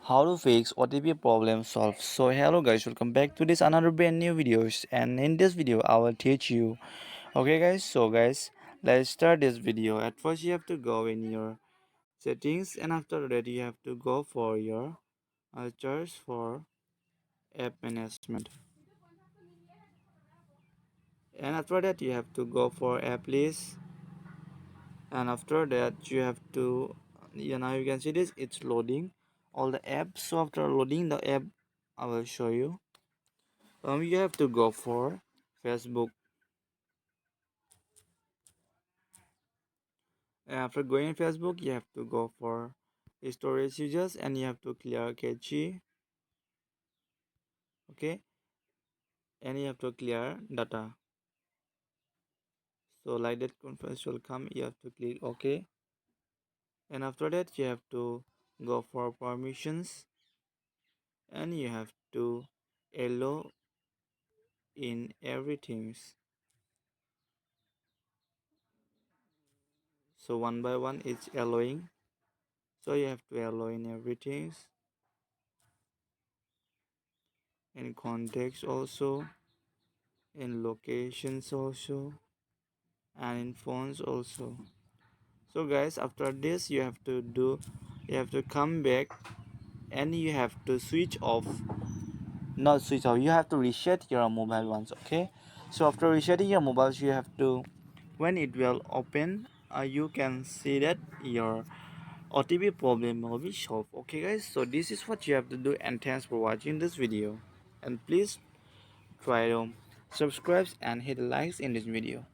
how to fix OTP problem solved. So hello guys, welcome back to this another brand new videos, and in this video I will teach you. Okay guys, so guys, let's start this video. At first you have to go in your settings, and after that you have to go for your search for app management, and after that you have to go for app list, and after that you have to, now you can see this, it's loading all the apps. So after loading the app, I will show you. You have to go for Facebook, and after going Facebook you have to go for storage users, and you have to clear cache. Okay, and you have to clear data. So like that conference will come, you have to click OK, and after that you have to go for permissions, and you have to allow in everything. So one by one it's allowing, so you have to allow in everything, in context also, in locations also, and in phones also. So guys, after this you have to do, you have to come back, and you have to switch off, not switch off, you have to reset your mobile once. Okay, so after resetting your mobiles, you have to, when it will open, you can see that your OTP problem will be solved. Okay guys, so this is what you have to do, and thanks for watching this video, and please try to subscribe and hit the likes in this video.